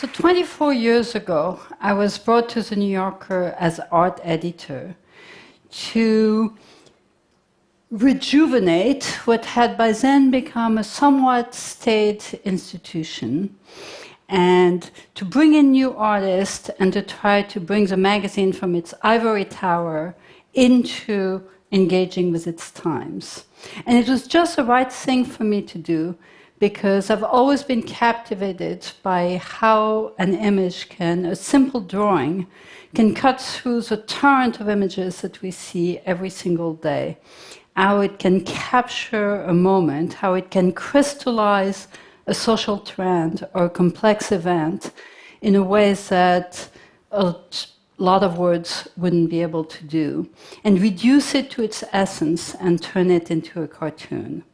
So 24 years ago, I was brought to the New Yorker as art editor to rejuvenate what had by then become a somewhat staid institution, and to bring in new artists and to try to bring the magazine from its ivory tower into engaging with its times. And it was just the right thing for me to do, because I've always been captivated by how an image can, a simple drawing, can cut through the torrent of images that we see every single day. How it can capture a moment, how it can crystallize a social trend or a complex event in a way that a lot of words wouldn't be able to do, and reduce it to its essence and turn it into a cartoon.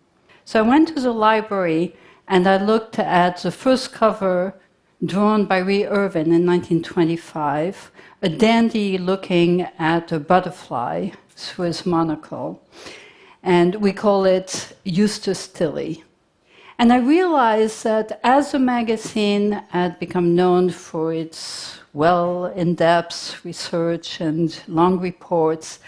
So I went to the library and I looked at the first cover drawn by Ray Irvin in 1925, a dandy looking at a butterfly through his monocle. And we call it Eustace Tilley. And I realized that as the magazine had become known for its in-depth research and long reports,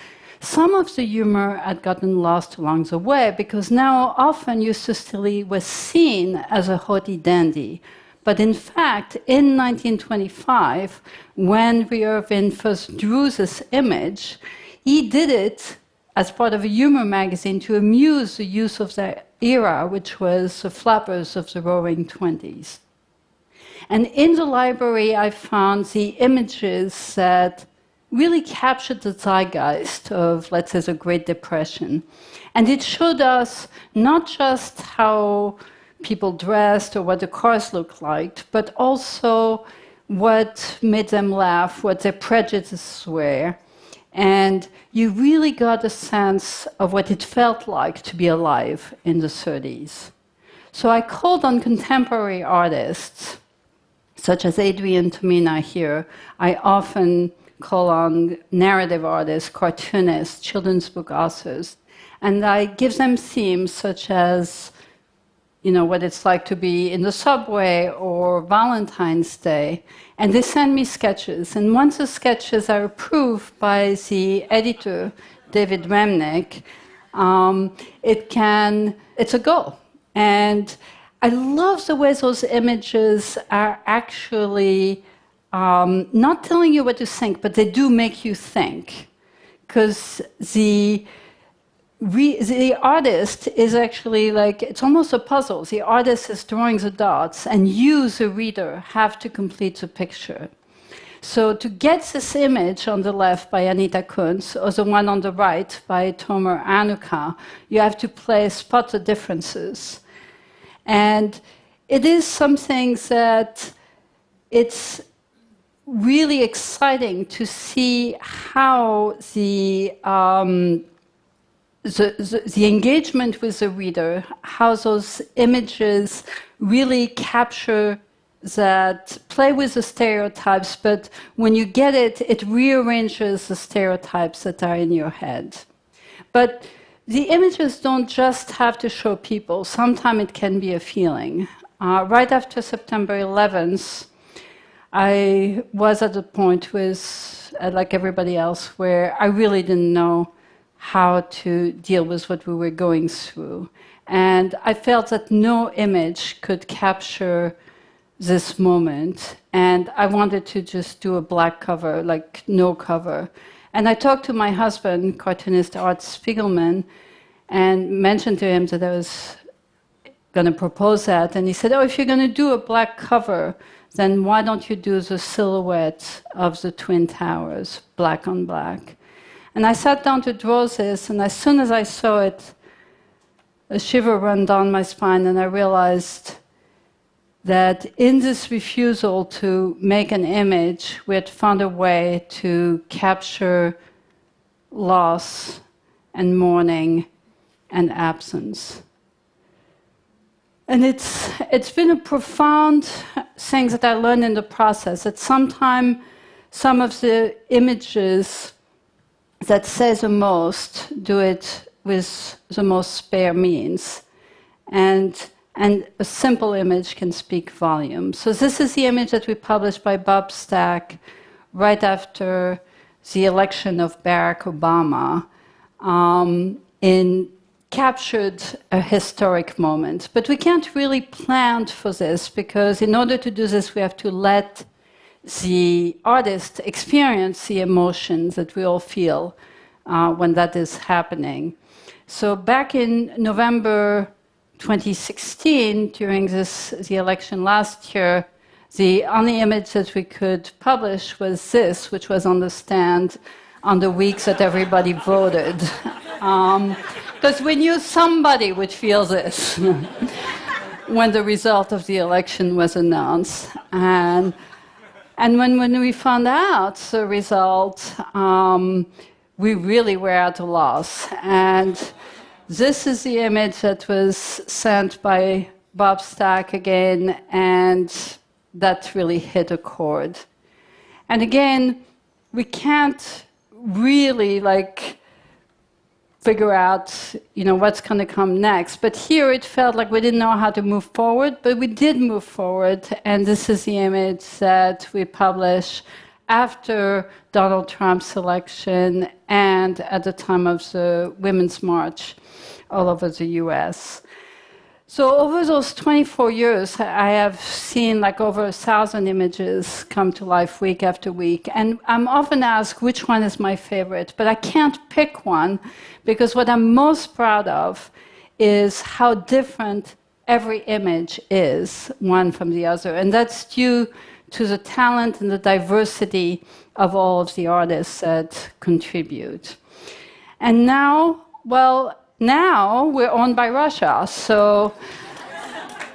some of the humor had gotten lost along the way, because now often Eustace Tilley was seen as a haughty dandy. But in fact, in 1925, when Ray Irvin first drew this image, he did it as part of a humor magazine to amuse the youth of that era, which was the flappers of the Roaring Twenties. And in the library, I found the images that really captured the zeitgeist of, let's say, the Great Depression. And it showed us not just how people dressed or what the cars looked like, but also what made them laugh, what their prejudices were. And you really got a sense of what it felt like to be alive in the 30s. So I called on contemporary artists, such as Adrian Tomina here. I often call on narrative artists, cartoonists, children's book authors, and I give them themes such as, what it's like to be in the subway or Valentine's Day. And they send me sketches. And once the sketches are approved by the editor, David Remnick, it's a go. And I love the way those images are actually not telling you what to think, but they do make you think. Because the artist is actually it's almost a puzzle. The artist is drawing the dots, and you, the reader, have to complete the picture. So to get this image on the left by Anita Kunz, or the one on the right by Tomer Anuka, you have to spot the differences. And it is something that it's really exciting to see how the engagement with the reader, how those images really capture that, play with the stereotypes, but when you get it, it rearranges the stereotypes that are in your head. But the images don't just have to show people. Sometimes it can be a feeling. Right after September 11th, I was at a point with, like everybody else, where I really didn't know how to deal with what we were going through. And I felt that no image could capture this moment. And I wanted to just do a black cover, like no cover. And I talked to my husband, cartoonist Art Spiegelman, and mentioned to him that I was going to propose that. And he said, if you're going to do a black cover, then why don't you do the silhouette of the Twin Towers, black on black? And I sat down to draw this, and as soon as I saw it, a shiver ran down my spine, and I realized that in this refusal to make an image, we had found a way to capture loss and mourning and absence. And it's been a profound thing that I learned in the process, that sometimes some of the images that say the most do it with the most spare means. And and a simple image can speak volumes. So this is the image that we published by Bob Stack right after the election of Barack Obama, captured a historic moment. But we can't really plan for this, because in order to do this, we have to let the artist experience the emotions that we all feel when that is happening. So back in November 2016, during the election last year, the only image that we could publish was this, which was on the stand on the weeks that everybody voted. Because we knew somebody would feel this when the result of the election was announced. And when we found out the result, we really were at a loss. And this is the image that was sent by Bob Stack again, and that really hit a chord. And again, we can't really figure out, what's going to come next. But here it felt like we didn't know how to move forward, but we did move forward. And this is the image that we published after Donald Trump's election and at the time of the Women's March all over the US. So over those 24 years, I have seen over 1,000 images come to life week after week. And I'm often asked which one is my favorite, but I can't pick one, because what I'm most proud of is how different every image is, one from the other. And that's due to the talent and the diversity of all of the artists that contribute. And now we're owned by Russia. So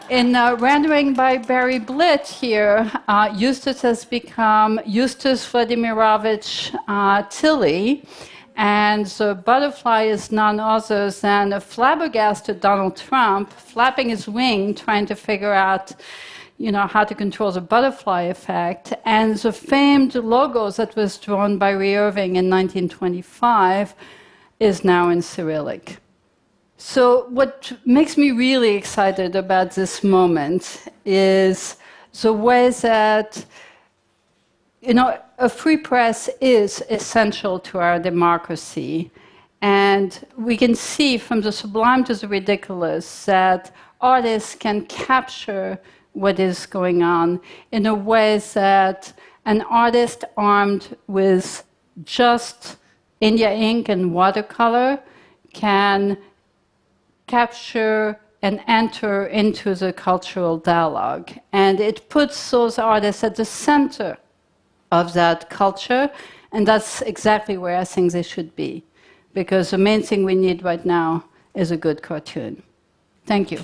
in rendering by Barry Blitt here, Eustace has become Eustace Vladimirovich Tilly, and the butterfly is none other than a flabbergasted Donald Trump flapping his wing, trying to figure out how to control the butterfly effect. And the famed logo that was drawn by Ray Irving in 1925 is now in Cyrillic. So what makes me really excited about this moment is the way that, a free press is essential to our democracy. And we can see from the sublime to the ridiculous that artists can capture what is going on in a way that an artist armed with just India ink and watercolor can capture and enter into the cultural dialogue. And it puts those artists at the center of that culture, and that's exactly where I think they should be, because the main thing we need right now is a good cartoon. Thank you.